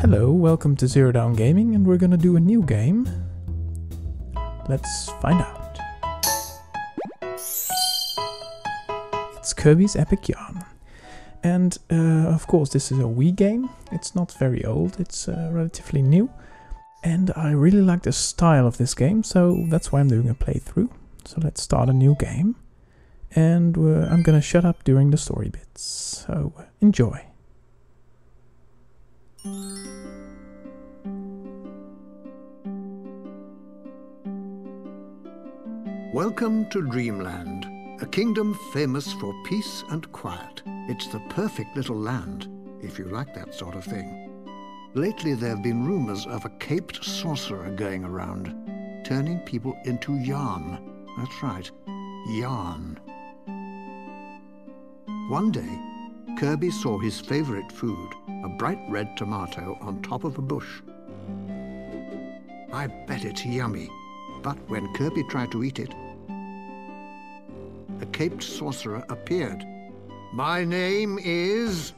Hello, welcome to Zero Down Gaming, and we're gonna do a new game. Let's find out. It's Kirby's Epic Yarn. And of course this is a Wii game. It's not very old, it's relatively new. And I really like the style of this game, so that's why I'm doing a playthrough. So let's start a new game. And I'm gonna shut up during the story bits, so enjoy. Welcome to Dreamland, a kingdom famous for peace and quiet. It's the perfect little land, if you like that sort of thing. Lately there have been rumors of a caped sorcerer going around, turning people into yarn. That's right, yarn. One day, Kirby saw his favorite food, a bright red tomato on top of a bush. I bet it's yummy. But when Kirby tried to eat it, a caped sorcerer appeared. My name is...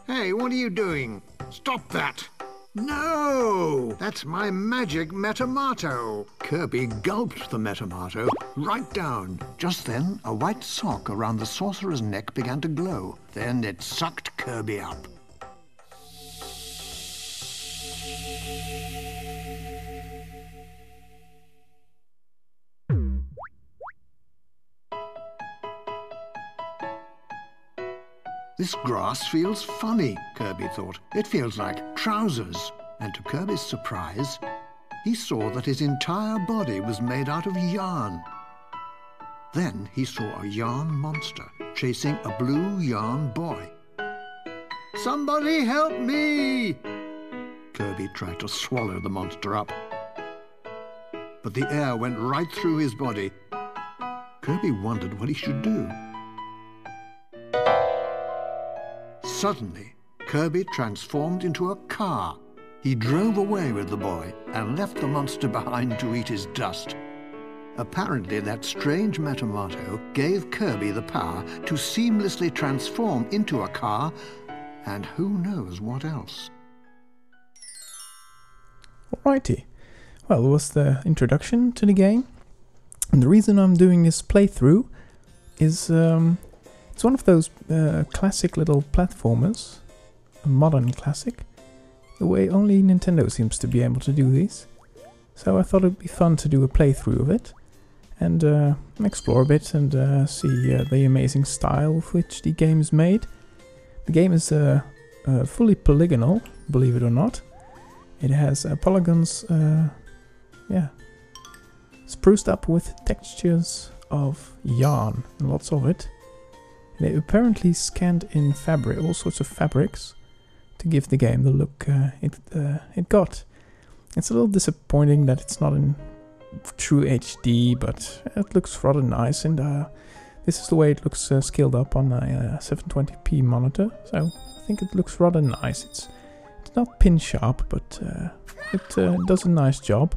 Hey, what are you doing? Stop that! No! That's my magic metamato! Kirby gulped the metamato right down. Just then, a white sock around the sorcerer's neck began to glow. Then it sucked Kirby up. This grass feels funny, Kirby thought. It feels like trousers. And to Kirby's surprise, he saw that his entire body was made out of yarn. Then he saw a yarn monster chasing a blue yarn boy. Somebody help me! Kirby tried to swallow the monster up. But the air went right through his body. Kirby wondered what he should do. Suddenly, Kirby transformed into a car. He drove away with the boy and left the monster behind to eat his dust. Apparently, that strange metamato gave Kirby the power to seamlessly transform into a car, and who knows what else. Alrighty. Well, it was the introduction to the game. And the reason I'm doing this playthrough is... it's one of those classic little platformers, a modern classic, the way only Nintendo seems to be able to do these. So I thought it'd be fun to do a playthrough of it and explore a bit and see the amazing style with which the game is made. The game is fully polygonal, believe it or not. It has polygons, spruced up with textures of yarn, and lots of it. They apparently scanned in fabric, all sorts of fabrics, to give the game the look it got. It's a little disappointing that it's not in true HD, but it looks rather nice, and this is the way it looks scaled up on a 720p monitor, so I think it looks rather nice. It's not pin sharp, but it does a nice job.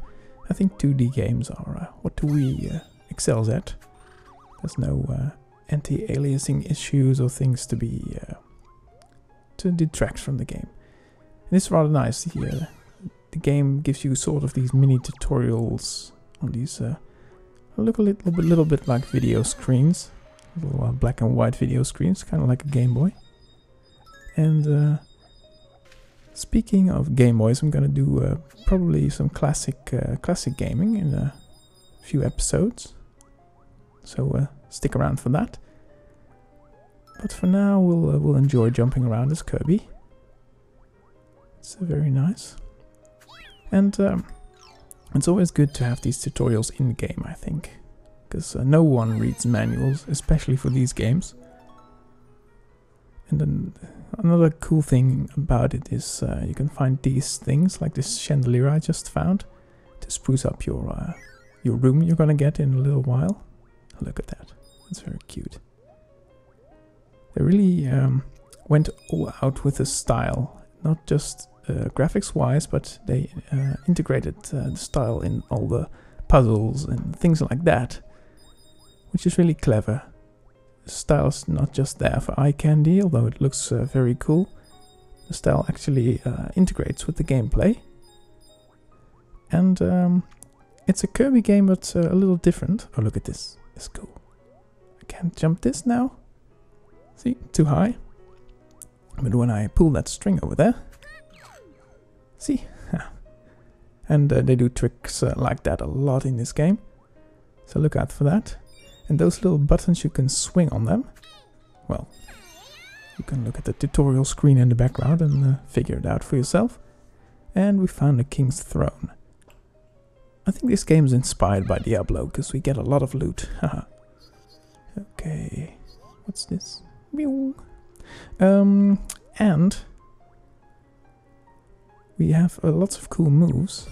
I think 2D games are what the Wii excels at. There's no... anti-aliasing issues or things to be to detract from the game. And it's rather nice. The game gives you sort of these mini tutorials on these look a little bit like video screens, little black and white video screens, kind of like a Game Boy. And speaking of Game Boys, I'm gonna do probably some classic gaming in a few episodes. So stick around for that. But for now, we'll enjoy jumping around as Kirby. It's very nice. And it's always good to have these tutorials in game, I think, because no one reads manuals, especially for these games. And then another cool thing about it is you can find these things, like this chandelier I just found, to spruce up your room you're gonna get in a little while. Look at that. That's very cute. They really went all out with the style. Not just graphics-wise, but they integrated the style in all the puzzles and things like that. Which is really clever. The style's not just there for eye candy, although it looks very cool. The style actually integrates with the gameplay. And it's a Kirby game, but a little different. Oh, look at this. It's cool. I can't jump this now. See, too high. But when I pull that string over there, see? And they do tricks like that a lot in this game. So look out for that. And those little buttons, you can swing on them. Well, you can look at the tutorial screen in the background and figure it out for yourself. And we found the King's Throne. I think this game is inspired by Diablo, because we get a lot of loot. Okay, what's this? And we have lots of cool moves.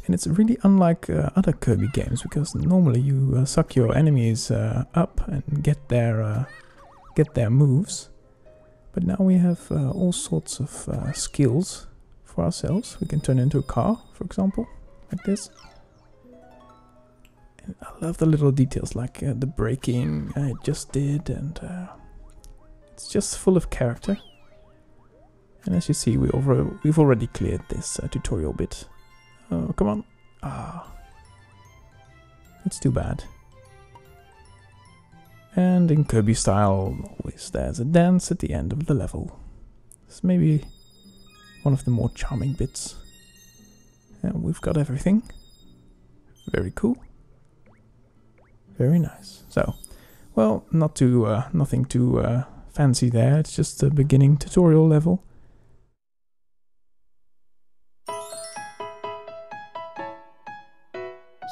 And it's really unlike other Kirby games, because normally you suck your enemies up and get their moves. But now we have all sorts of skills for ourselves. We can turn into a car, for example, like this. And I love the little details, like the braking I just did, and it's just full of character. And as you see, we've already cleared this tutorial bit. Oh, come on. Ah. That's too bad. And in Kirby style, always there's a dance at the end of the level. It's maybe one of the more charming bits. And we've got everything. Very cool. Very nice. So, well, nothing too fancy there. It's just a beginning tutorial level.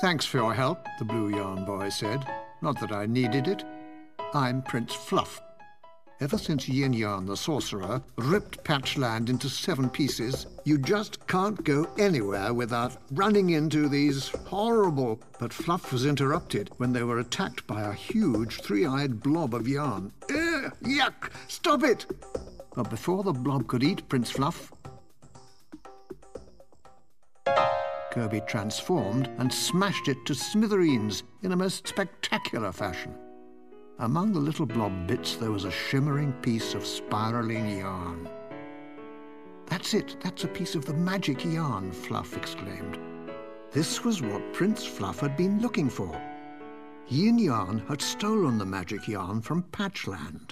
Thanks for your help, the Blue Yarn Boy said. Not that I needed it. I'm Prince Fluff. Ever since Yin Yarn the Sorcerer ripped Patchland into 7 pieces, you just can't go anywhere without running into these horrible... But Fluff was interrupted when they were attacked by a huge 3-eyed blob of yarn. Ugh, yuck! Stop it! But before the blob could eat Prince Fluff, Kirby transformed and smashed it to smithereens in a most spectacular fashion. Among the little blob bits there was a shimmering piece of spiraling yarn. That's it, that's a piece of the magic yarn, Fluff exclaimed. This was what Prince Fluff had been looking for. Yin Yarn had stolen the magic yarn from Patchland.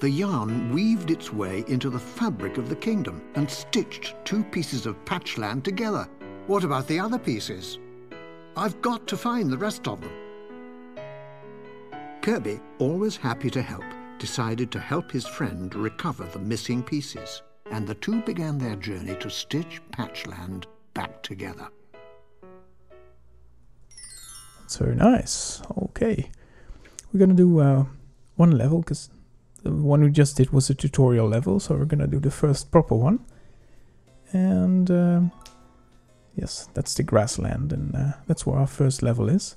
The yarn weaved its way into the fabric of the kingdom and stitched 2 pieces of Patchland together. What about the other pieces? I've got to find the rest of them. Kirby, always happy to help, decided to help his friend recover the missing pieces, and the two began their journey to stitch Patchland back together. That's very nice. Okay. We're gonna do one level, because the one we just did was a tutorial level, so we're gonna do the first proper one. And yes, that's the Grassland, and that's where our first level is.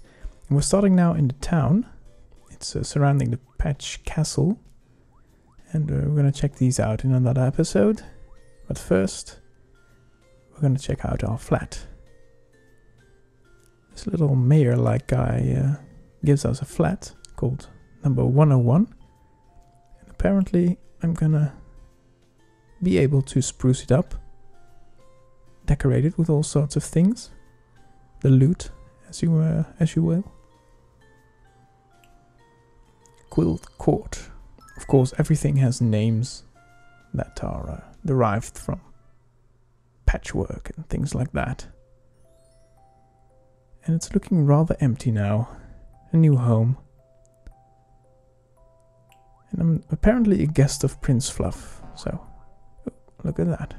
And we're starting now in the town. It's surrounding the Patch Castle. And we're gonna check these out in another episode. But first, we're gonna check out our flat. This little mayor-like guy gives us a flat called number 101. Apparently, I'm gonna be able to spruce it up, decorate it with all sorts of things, the loot, as you will. Quilt Court. Of course, everything has names that are derived from patchwork and things like that. And it's looking rather empty now. A new home. And I'm apparently a guest of Prince Fluff, so look at that.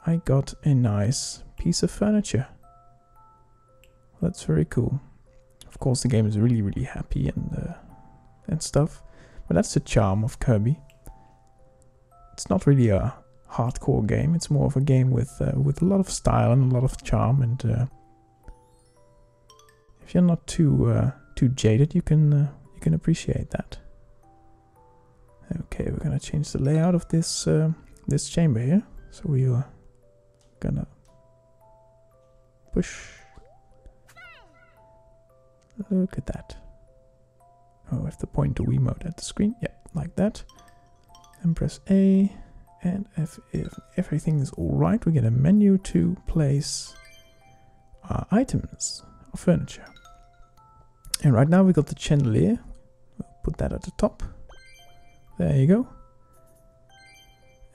I got a nice piece of furniture. That's very cool. Of course the game is really, really happy and stuff, but that's the charm of Kirby. It's not really a hardcore game, it's more of a game with a lot of style and a lot of charm, and if you're not too jaded, you can appreciate that. Okay, we're gonna change the layout of this this chamber here, So we are gonna push. Look at that. Oh, I have to point the Wiimote at the screen. Yeah, like that. And press A. And if everything is alright, we get a menu to place our items, our furniture. And right now we got the chandelier. We'll put that at the top. There you go.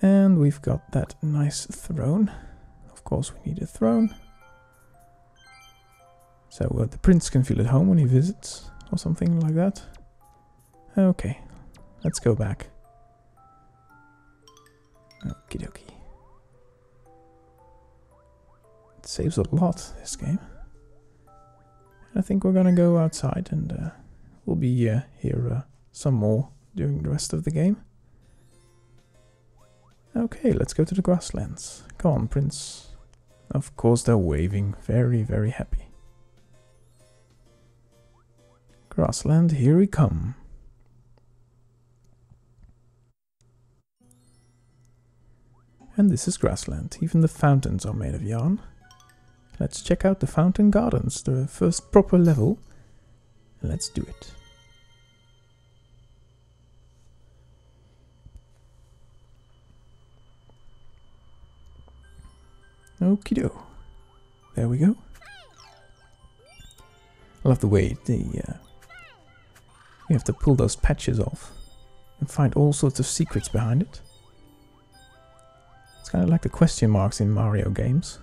And we've got that nice throne. Of course we need a throne. So the prince can feel at home when he visits, or something like that. Okay, let's go back. Okie dokie. It saves a lot, this game. I think we're gonna go outside and we'll be here some more during the rest of the game. Okay, let's go to the grasslands. Come on, Prince. Of course they're waving, very, very happy. Grassland, here we come. And this is Grassland. Even the fountains are made of yarn. Let's check out the fountain gardens, the first proper level. Let's do it. Okie doke. There we go. I love the way you have to pull those patches off and find all sorts of secrets behind it. It's kind of like the question marks in Mario games.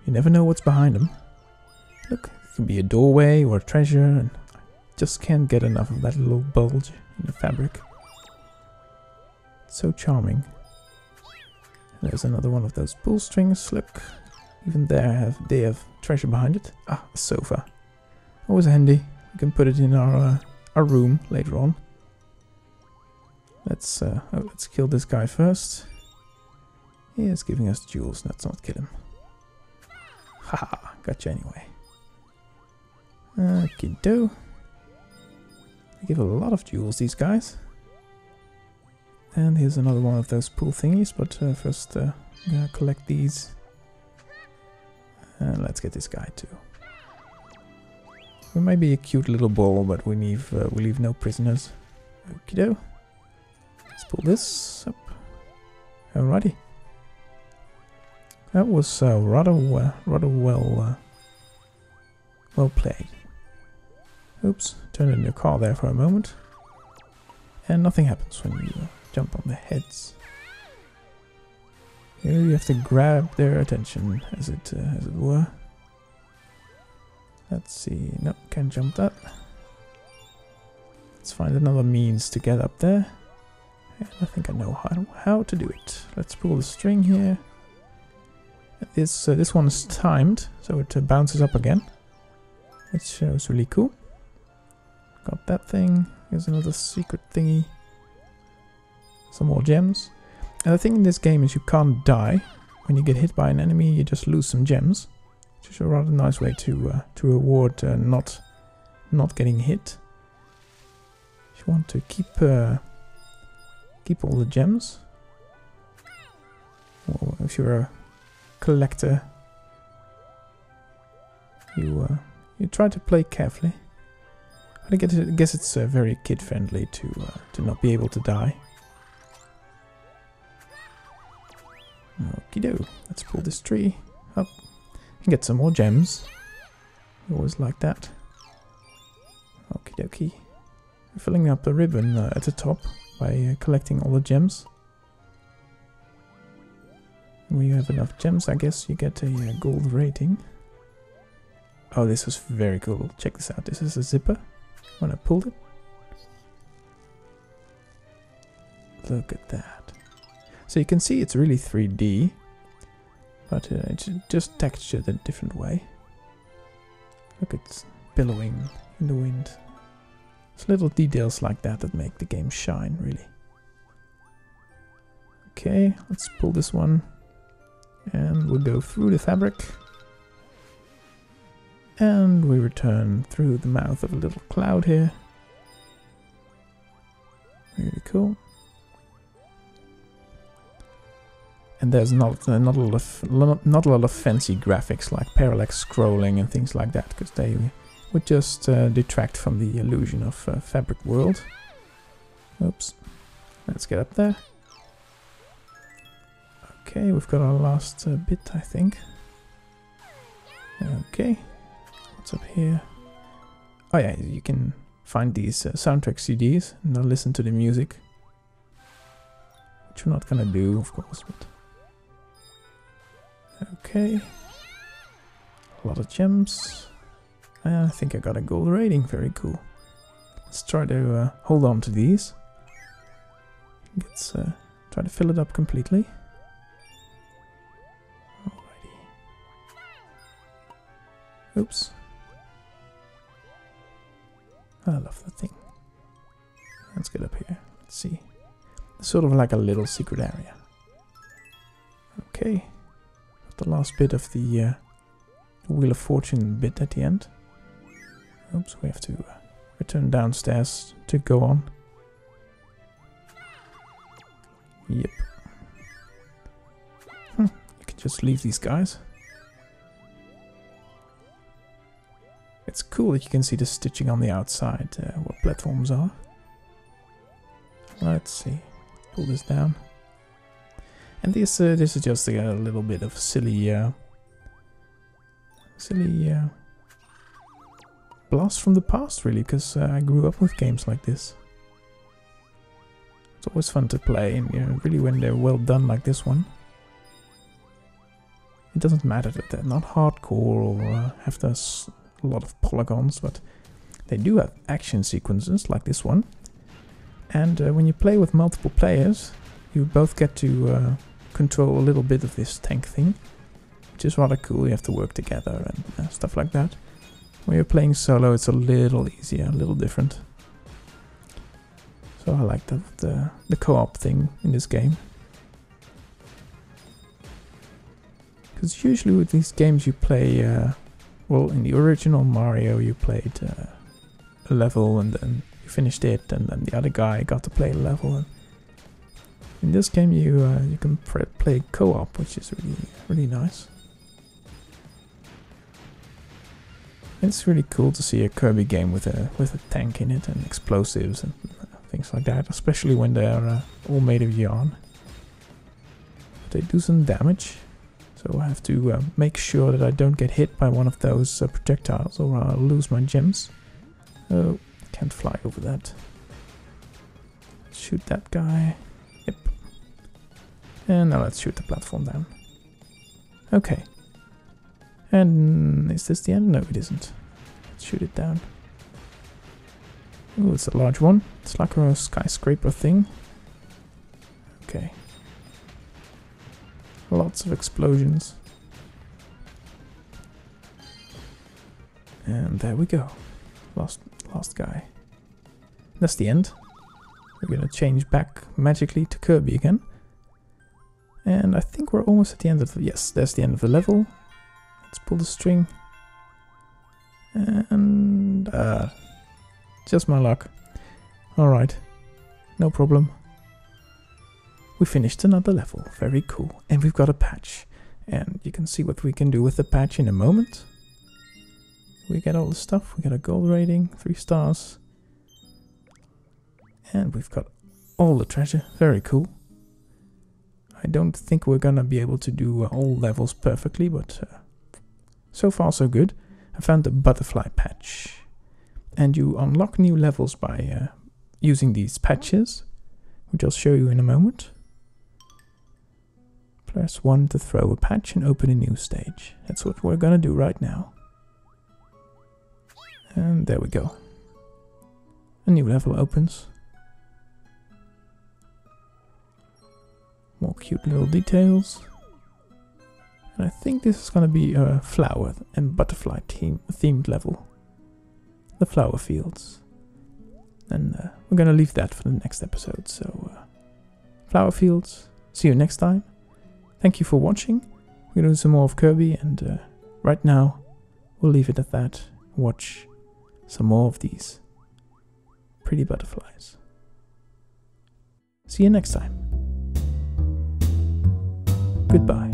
You never know what's behind them. Look, it can be a doorway or a treasure, and I just can't get enough of that little bulge in the fabric. It's so charming. And there's another one of those pull strings. Look, even there they have treasure behind it. Ah, a sofa. Always handy. We can put it in our room later on. Let's kill this guy first. He is giving us jewels. Let's not kill him. Haha, gotcha anyway. Okie doke. They give a lot of jewels, these guys. And here's another one of those pool thingies, but first I'm gonna collect these. And let's get this guy too. We might be a cute little ball, but we leave no prisoners. Okie doke. Let's pull this up. Alrighty. That was rather well played. Oops, turned in your car there for a moment, and nothing happens when you jump on the heads. Here you have to grab their attention, as it were. Let's see. Nope, can't jump that. Let's find another means to get up there. And I think I know how to do it. Let's pull the string here. This one is timed, so it bounces up again, which is really cool. Got that thing. Here's another secret thingy. Some more gems. And the thing in this game is you can't die. When you get hit by an enemy, you just lose some gems, which is a rather nice way to reward not getting hit. If you want to keep all the gems, or if you're a collector, you try to play carefully. But I guess it's very kid friendly to not be able to die. Okie doke. Let's pull this tree up and get some more gems. Always like that. Okie dokie. Filling up the ribbon at the top by collecting all the gems. When you have enough gems, I guess you get a gold rating. Oh, this was very cool. Check this out. This is a zipper. When I pulled it. Look at that. So you can see it's really 3D, but it's just textured in a different way. Look, it's billowing in the wind. It's little details like that that make the game shine, really. Okay, let's pull this one. And we'll go through the fabric. And we return through the mouth of a little cloud here. Really cool. And there's not a lot of fancy graphics like parallax scrolling and things like that, because they would just detract from the illusion of Fabric World. Oops. Let's get up there. Okay, we've got our last bit, I think. Okay. What's up here? Oh yeah, you can find these soundtrack CDs and I'll listen to the music. Which we're not gonna do, of course, but... Okay. A lot of gems. I think I got a gold rating, very cool. Let's try to hold on to these. Let's try to fill it up completely. Alrighty. Oops. I love that thing. Let's get up here. Let's see. It's sort of like a little secret area. Okay. Got the last bit of the Wheel of Fortune bit at the end. Oops, we have to return downstairs to go on. Yep. You can just leave these guys. It's cool that you can see the stitching on the outside, what platforms are. Let's see. Pull this down. And this is just a little bit of silly blast from the past, really, because I grew up with games like this. It's always fun to play, and really when they're well done like this one. It doesn't matter that they're not hardcore or have a lot of polygons, but they do have action sequences like this one. And when you play with multiple players, you both get to control a little bit of this tank thing, which is rather cool. You have to work together and stuff like that. When you're playing solo, it's a little easier, a little different. So I like the co-op thing in this game. Because usually with these games you play, well, in the original Mario you played a level and then you finished it, and then the other guy got to play a level. And in this game you can play co-op, which is really nice. It's really cool to see a Kirby game with a tank in it and explosives and things like that, especially when they're all made of yarn. They do some damage, so I have to make sure that I don't get hit by one of those projectiles or I'll lose my gems. Oh, can't fly over that. Shoot that guy. Yep. And now let's shoot the platform down. Okay. And is this the end? No, it isn't. Let's shoot it down. Oh, it's a large one. It's like a skyscraper thing. Okay. Lots of explosions. And there we go. Last guy. That's the end. We're gonna change back magically to Kirby again. And I think we're almost at the end of the... Yes, that's the end of the level. Let's pull the string. And... just my luck. Alright. No problem. We finished another level. Very cool. And we've got a patch. And you can see what we can do with the patch in a moment. We get all the stuff. We got a gold rating. 3 stars. And we've got all the treasure. Very cool. I don't think we're gonna be able to do all levels perfectly, but so far so good. I found the butterfly patch. And you unlock new levels by using these patches, which I'll show you in a moment. Press 1 to throw a patch and open a new stage. That's what we're gonna do right now. And there we go. A new level opens. More cute little details. And I think this is gonna be a flower and butterfly themed level. The flower fields. And we're gonna leave that for the next episode. So, flower fields. See you next time. Thank you for watching. We're gonna do some more of Kirby, and right now we'll leave it at that. Watch some more of these pretty butterflies. See you next time. Goodbye.